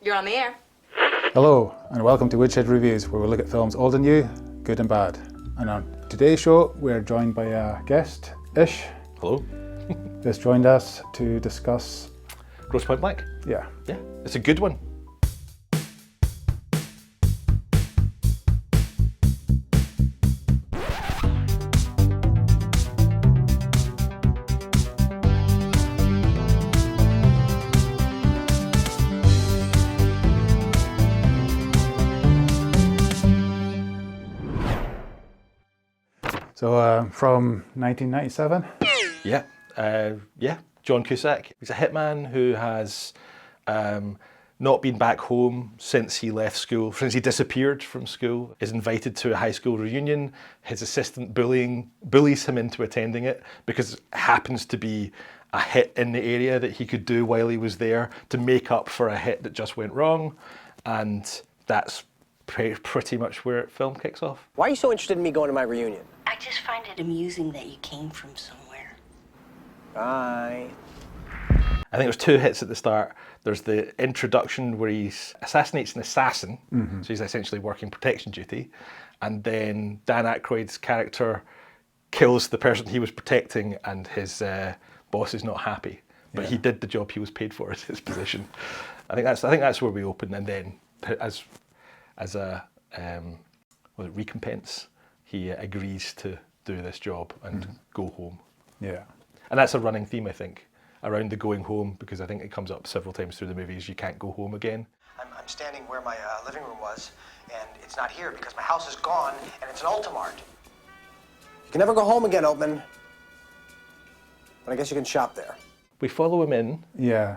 You're on the air. Hello, and welcome to Woodshed Reviews, where we look at films old and new, good and bad. And on today's show, we're joined by a guest, Ish. Hello. Has joined us to discuss... Grosse Pointe Blank? Yeah. Yeah, it's a good one. So, from 1997? Yeah, John Cusack. He's a hitman who has not been back home since he left school, since he disappeared from school, is invited to a high school reunion. His assistant bullies him into attending it because it happens to be a hit in the area that he could do while he was there to make up for a hit that just went wrong. And that's pretty much where film kicks off. Why are you so interested in me going to my reunion? I just find it amusing that you came from somewhere. Bye. I think there's two hits at the start. There's the introduction where he assassinates an assassin, so he's essentially working protection duty, and then Dan Aykroyd's character kills the person he was protecting, and his boss is not happy. But he did the job he was paid for at his position. I think that's where we open, and then as a recompense, he agrees to do this job and go home. Yeah. And that's a running theme, I think, around the going home, because I think it comes up several times through the movies. You can't go home again. I'm standing where my living room was, and it's not here because my house is gone, and it's an Ultimart. You can never go home again, Oatman. But I guess you can shop there. We follow him in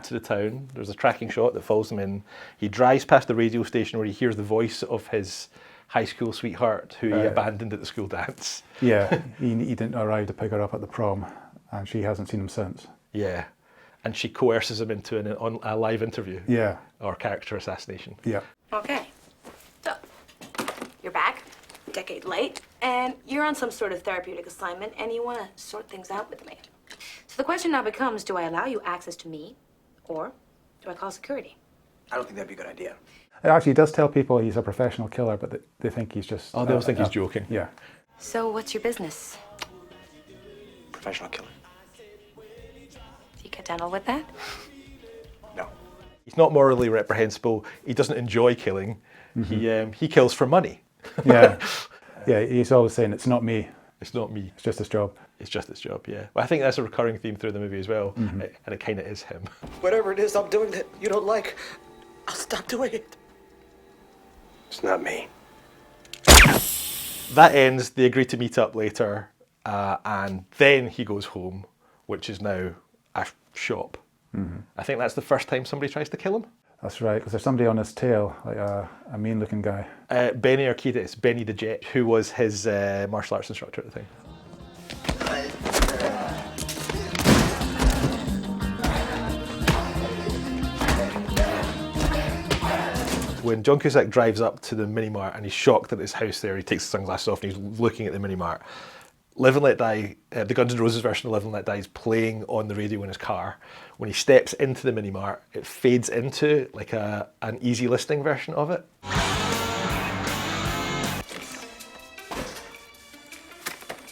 to the town. There's a tracking shot that follows him in. He drives past the radio station where he hears the voice of his high school sweetheart who he abandoned at the school dance. Yeah, he didn't arrive to pick her up at the prom, and she hasn't seen him since. Yeah, and she coerces him into a live interview. Yeah. Or character assassination. Yeah. Okay. So, you're back, a decade late, and you're on some sort of therapeutic assignment, and you want to sort things out with me. So the question now becomes, do I allow you access to me, or do I call security? I don't think that'd be a good idea. It actually does tell people he's a professional killer, but they think he's just... Oh, they always think he's joking. Yeah. So what's your business? Professional killer. Do you get down well with that? No. He's not morally reprehensible. He doesn't enjoy killing. He kills for money. Yeah. Yeah, he's always saying, it's not me. It's not me. It's just his job. It's just his job, yeah. But I think that's a recurring theme through the movie as well, and it kind of is him. Whatever it is I'm doing that you don't like, I'll stop doing it. It's not me. That ends, they agree to meet up later, and then he goes home, which is now a shop. I think that's the first time somebody tries to kill him. That's right, because there's somebody on his tail, like a mean-looking guy. Benny Arcadis, Benny the Jet, who was his martial arts instructor at the time. When John Cusack drives up to the mini-mart and he's shocked at his house there, he takes his sunglasses off and he's looking at the mini-mart. Live and Let Die, the Guns N' Roses version of Live and Let Die is playing on the radio in his car. When he steps into the mini-mart, it fades into like an easy listening version of it.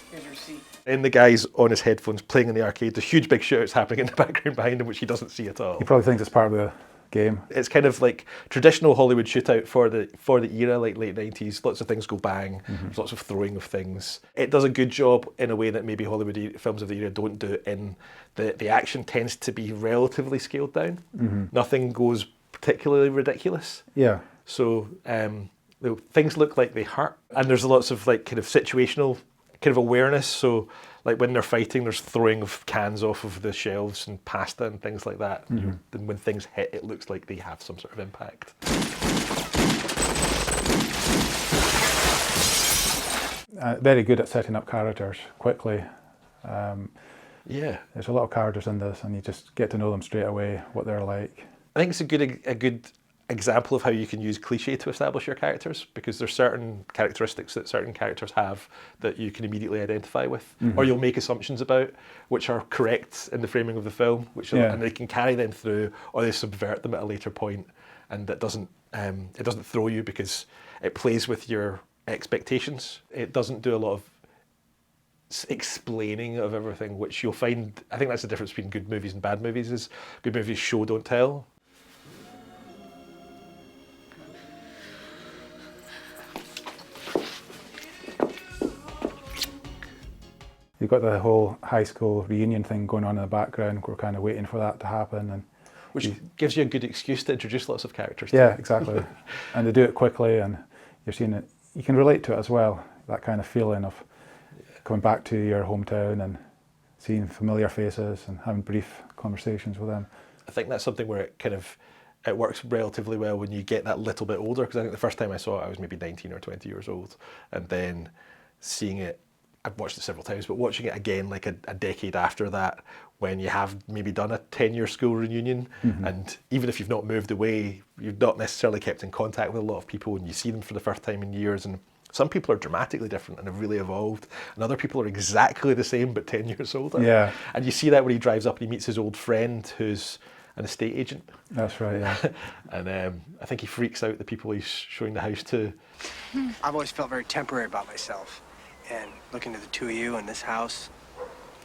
Here's your seat. And the guy's on his headphones playing in the arcade. There's huge big shoutouts happening in the background behind him, which he doesn't see at all. He probably thinks it's part of the game. It's kind of like traditional Hollywood shootout for the era, like late 90s. Lots of things go bang. There's lots of throwing of things. It does a good job in a way that maybe Hollywood films of the era don't do. In the action tends to be relatively scaled down. Nothing goes particularly ridiculous. Yeah. So things look like they hurt, and there's lots of like kind of situational kind of awareness. So like when they're fighting, there's throwing of cans off of the shelves and pasta and things like that. And when things hit, it looks like they have some sort of impact. Very good at setting up characters quickly. Yeah, there's a lot of characters in this, and you just get to know them straight away, what they're like. I think it's a good example of how you can use cliche to establish your characters, because there's certain characteristics that certain characters have that you can immediately identify with, or you'll make assumptions about which are correct in the framing of the film, and they can carry them through, or they subvert them at a later point, and that doesn't it doesn't throw you because it plays with your expectations. It doesn't do a lot of explaining of everything, which you'll find. I think that's the difference between good movies and bad movies. Is good movies show, don't tell. You've got the whole high school reunion thing going on in the background. We're kind of waiting for that to happen, and which gives you a good excuse to introduce lots of characters. Yeah, exactly. And they do it quickly, and you're seeing it. You can relate to it as well. That kind of feeling of coming back to your hometown and seeing familiar faces and having brief conversations with them. I think that's something where it works relatively well when you get that little bit older. Because I think the first time I saw it, I was maybe 19 or 20 years old, and then seeing it. I've watched it several times, but watching it again like a decade after that, when you have maybe done a 10-year school reunion, and even if you've not moved away, you've not necessarily kept in contact with a lot of people, and you see them for the first time in years, and some people are dramatically different and have really evolved, and other people are exactly the same but 10 years older. Yeah. And you see that when he drives up and he meets his old friend who's an estate agent. That's right, yeah. And I think he freaks out the people he's showing the house to. I've always felt very temporary about myself. And looking to the two of you in this house,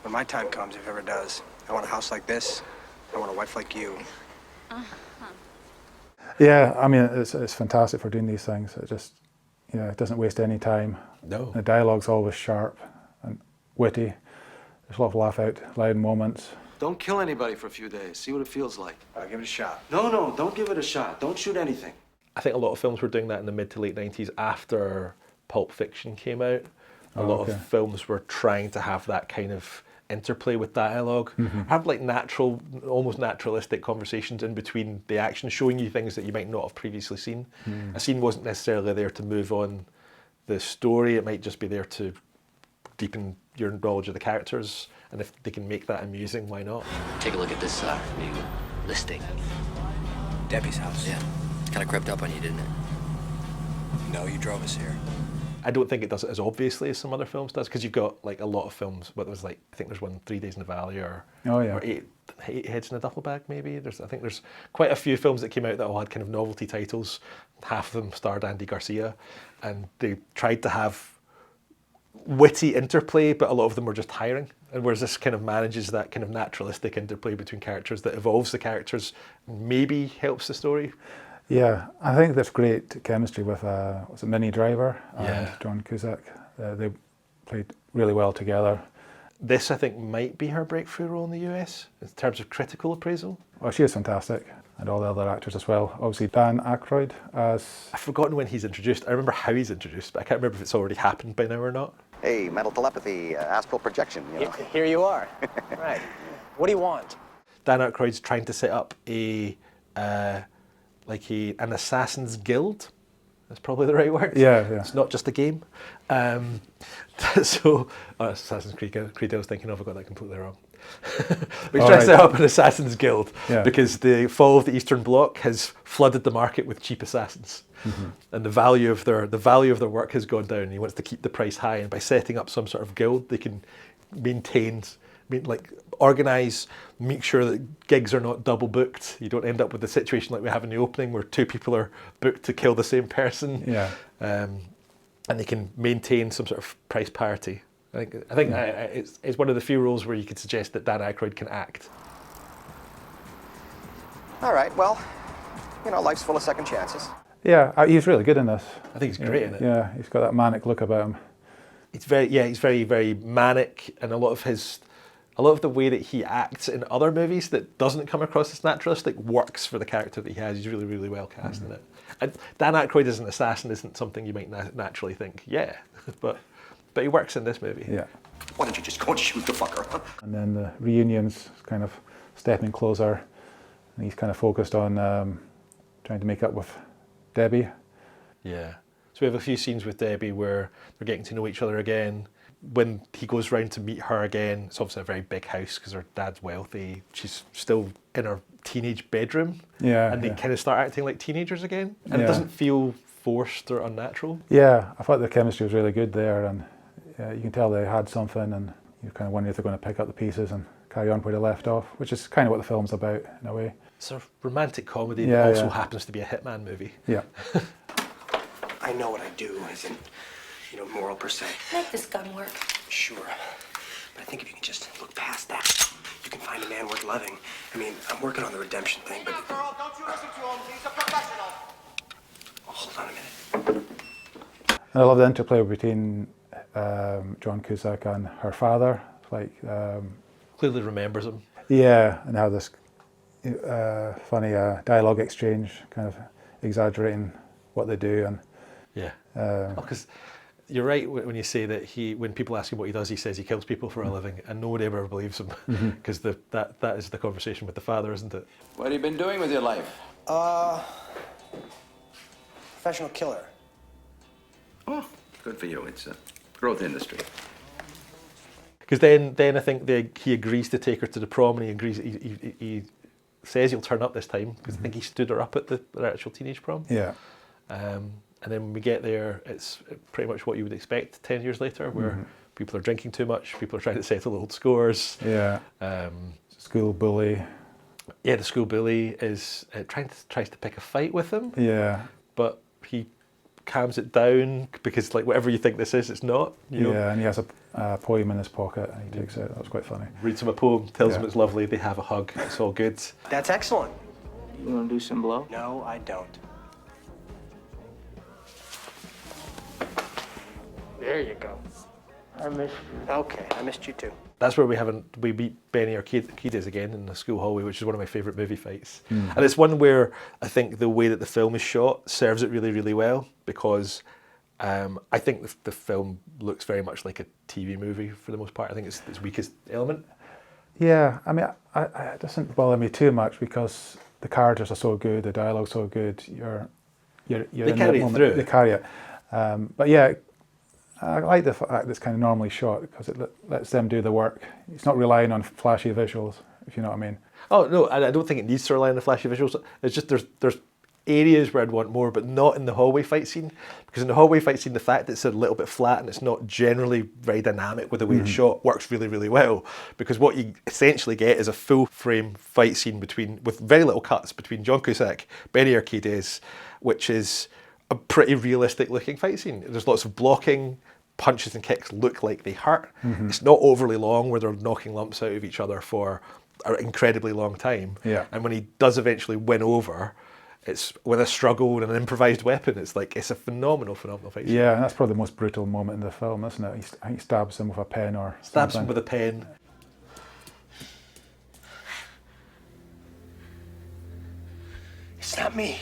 when my time comes, if it ever does, I want a house like this. I want a wife like you. Yeah, I mean, it's fantastic for doing these things. It just, it doesn't waste any time. No. The dialogue's always sharp and witty. There's a lot of laugh out loud moments. Don't kill anybody for a few days. See what it feels like. I'll give it a shot. No, don't give it a shot. Don't shoot anything. I think a lot of films were doing that in the mid to late 90s after Pulp Fiction came out. A lot of films were trying to have that kind of interplay with dialogue, have like natural, almost naturalistic conversations in between the action, showing you things that you might not have previously seen. A scene wasn't necessarily there to move on the story, it might just be there to deepen your knowledge of the characters, and if they can make that amusing, why not? Take a look at this new listing. Debbie's house. Yeah, it's kind of crept up on you, didn't it? No, you drove us here. I don't think it does it as obviously as some other films does, because you've got like a lot of films, but there was like, I think there's one 3 Days in the Valley, or or eight Heads in a Duffel Bag maybe. I think there's quite a few films that came out that all had kind of novelty titles. Half of them starred Andy Garcia, and they tried to have witty interplay, but a lot of them were just tiring. And whereas this kind of manages that kind of naturalistic interplay between characters that evolves the characters, maybe helps the story. Yeah, I think there's great chemistry with was it Minnie Driver and John Cusack. They played really well together. This, I think, might be her breakthrough role in the US in terms of critical appraisal. Well, she is fantastic, and all the other actors as well. Obviously, Dan Aykroyd as... I've forgotten when he's introduced. I remember how he's introduced, but I can't remember if it's already happened by now or not. Hey, mental telepathy, astral projection, you know. Here you are. Right. What do you want? Dan Aykroyd's trying to set up an assassin's guild. That's probably the right word. Yeah. It's not just a game. Assassin's Creed, I was thinking of, I got that completely wrong. But he's trying to set up an assassin's guild because the fall of the Eastern Bloc has flooded the market with cheap assassins, and the value of their work has gone down. And he wants to keep the price high, and by setting up some sort of guild, they can organise, make sure that gigs are not double booked. You don't end up with the situation like we have in the opening where 2 people are booked to kill the same person. Yeah. And they can maintain some sort of price parity. I think it's one of the few roles where you could suggest that Dan Aykroyd can act. All right, well, life's full of second chances. Yeah, he's really good in this. I think he's great in it. Yeah, he's got that manic look about him. He's very, very manic, and a lot of the way that he acts in other movies that doesn't come across as naturalistic works for the character that he has. He's really, really well cast in it. And Dan Aykroyd as an assassin isn't something you might naturally think, but he works in this movie. Yeah. Why don't you just go and shoot the fucker? And then the reunion's kind of stepping closer, and he's kind of focused on trying to make up with Debbie. Yeah. So we have a few scenes with Debbie where they're getting to know each other again. when he goes round to meet her again, it's obviously a very big house because her dad's wealthy. She's still in her teenage bedroom, and they kind of start acting like teenagers again, and it doesn't feel forced or unnatural. Yeah, I thought the chemistry was really good there, and you can tell they had something, and you kind of wonder if they're going to pick up the pieces and carry on where they left off, which is kind of what the film's about in a way. It's a romantic comedy that also happens to be a hitman movie. Yeah. I know what I do isn't, moral per se. Make this gun work. Sure. But I think if you can just look past that, you can find a man worth loving. I mean, I'm working on the redemption thing, but... Girl, don't you listen to him. He's a professional. Oh, hold on a minute. And I love the interplay between John Cusack and her father. Like, Clearly remembers him. yeah, and how this funny dialogue exchange, kind of exaggerating what they do, and because you're right when you say that when people ask him what he does, he says he kills people for a living, and nobody ever believes him, because that is the conversation with the father, isn't it? What have you been doing with your life? Professional killer. Oh, good for you. It's a growth industry. Because then I think he agrees to take her to the prom, and he says he'll turn up this time, because I think he stood her up at the actual teenage prom. yeah. And then when we get there, it's pretty much what you would expect 10 years later, where people are drinking too much, people are trying to settle old scores. Yeah. School bully. Yeah, the school bully is tries to pick a fight with him. Yeah. But he calms it down because, like, whatever you think this is, it's not. You know? Yeah, and he has a poem in his pocket and he takes it. That was quite funny. Reads him a poem, tells him it's lovely, they have a hug, it's all good. That's excellent. You want to do some blow? No, I don't. There you go. I missed you. Okay, I missed you too. That's where we meet Benny Arcades again in the school hallway, which is one of my favourite movie fights. And it's one where I think the way that the film is shot serves it really, really well, because I think the film looks very much like a TV movie for the most part. I think it's its weakest element. Yeah, I mean, it doesn't bother me too much because the characters are so good, the dialogue's so good. You're They in carry that it moment, through. They carry it. But yeah, I like the fact it's kind of normally shot because it lets them do the work. It's not relying on flashy visuals, if you know what I mean. Oh no, I don't think it needs to rely on the flashy visuals. It's just there's areas where I'd want more, but not in the hallway fight scene. Because in the hallway fight scene, the fact that it's a little bit flat and it's not generally very dynamic with the way it's shot works really, really well. Because what you essentially get is a full frame fight scene with very little cuts between John Cusack, Benny Arcades, which is a pretty realistic looking fight scene. There's lots of blocking. Punches and kicks look like they hurt. It's not overly long where they're knocking lumps out of each other for an incredibly long time. Yeah. And when he does eventually win over, it's with a struggle and an improvised weapon. It's a phenomenal fight scene. Yeah, and that's probably the most brutal moment in the film, isn't it? I think he stabs him with a pen or Stabs something. him with a pen. It's not me.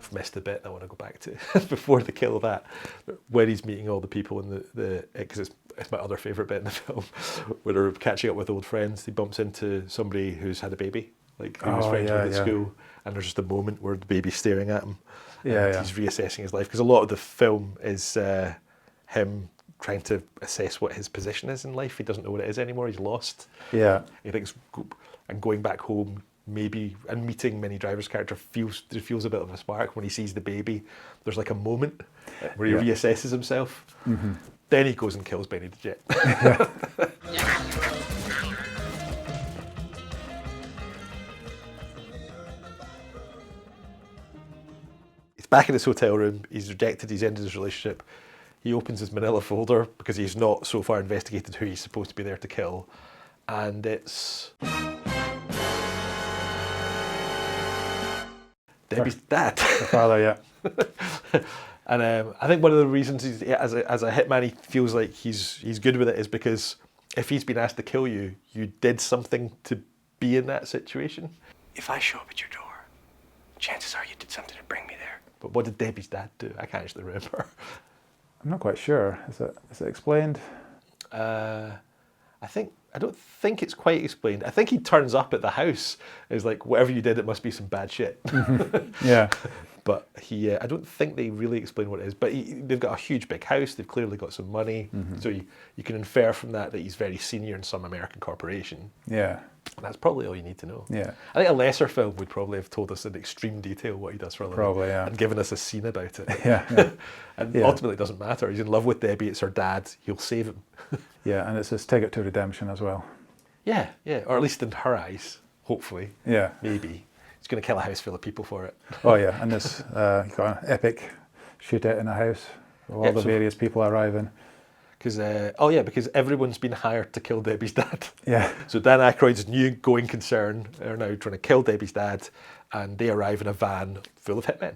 I've missed a bit I want to go back to before the kill of that, where he's meeting all the people in because it's my other favourite bit in the film, where they're catching up with old friends. He bumps into somebody who's had a baby, like who was friends with at school, and there's just a moment where the baby's staring at him. And he's reassessing his life, because a lot of the film is him trying to assess what his position is in life. He doesn't know what it is anymore. He's lost. Yeah. He thinks, and going back home, maybe, and meeting Minnie Driver's character feels a bit of a spark when he sees the baby. There's like a moment where he reassesses himself. Then he goes and kills Benny the Jet. He's back in his hotel room. He's rejected. He's ended his relationship. He opens his manila folder because he's not so far investigated who he's supposed to be there to kill. And it's Debbie's dad. The father, yeah. And I think one of the reasons as a hitman he feels like he's good with it is because if he's been asked to kill you, you did something to be in that situation. If I show up at your door, chances are you did something to bring me there. But what did Debbie's dad do? I can't actually remember. I'm not quite sure. Is it explained? I don't think it's quite explained. I think he turns up at the house. It's like, whatever you did, it must be some bad shit. Yeah. But I don't think they really explain what it is. But they've got a huge big house. They've clearly got some money. So you can infer from that he's very senior in some American corporation. Yeah. And that's probably all you need to know. Yeah. I think a lesser film would probably have told us in extreme detail what he does for a living. Probably, yeah. And given us a scene about it. Yeah. And Yeah. ultimately it doesn't matter. He's in love with Debbie. It's her dad. He'll save him. Yeah, and it's his ticket to redemption as well. Yeah. Or at least in her eyes, hopefully. Yeah. Maybe. He's going to kill a house full of people for it. Oh yeah, and this you've got an epic shootout in a house with all the various people arriving. Because everyone's been hired to kill Debbie's dad. Yeah. So Dan Aykroyd's new going concern are now trying to kill Debbie's dad, and they arrive in a van full of hitmen.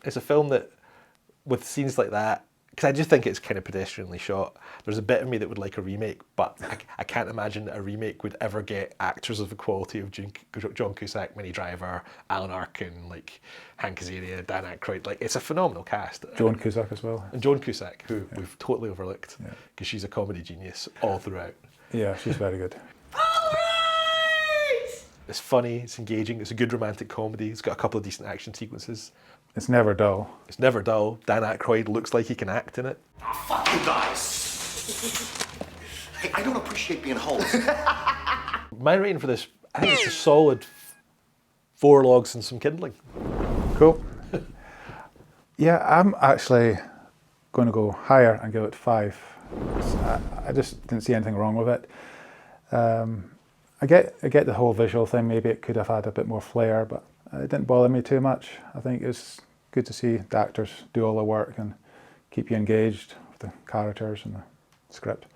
It's a film that, with scenes like that, because I just think it's kind of pedestrianly shot. There's a bit of me that would like a remake, but I can't imagine that a remake would ever get actors of the quality of John Cusack, Minnie Driver, Alan Arkin, like Hank Azaria, Dan Aykroyd. Like, it's a phenomenal cast. John Cusack as well. And Joan Cusack, who we've totally overlooked, because she's a comedy genius all throughout. Yeah, she's very good. It's funny, it's engaging, it's a good romantic comedy. It's got a couple of decent action sequences. It's never dull. It's never dull. Dan Aykroyd looks like he can act in it. Fuck you guys! Hey, I don't appreciate being host. My rating for this, I think it's a solid 4 logs and some kindling. Cool. Yeah, I'm actually going to go higher and give it 5. I just didn't see anything wrong with it. I get the whole visual thing. Maybe it could have had a bit more flair, but it didn't bother me too much. I think it's good to see the actors do all the work and keep you engaged with the characters and the script.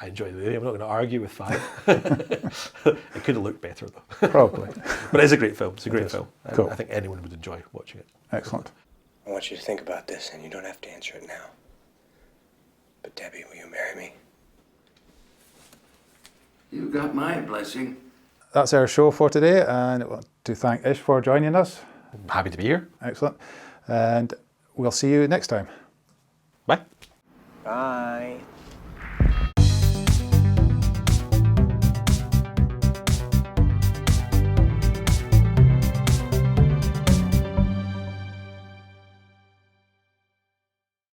I enjoyed it. I'm not going to argue with 5. It could have looked better though. Probably. But it is a great film. It's a great film. Cool. I think anyone would enjoy watching it. Excellent. I want you to think about this, and you don't have to answer it now. But Debbie, will you marry me? You got my blessing. That's our show for today, and I want to thank Ish for joining us. I'm happy to be here. Excellent. And we'll see you next time. Bye. Bye.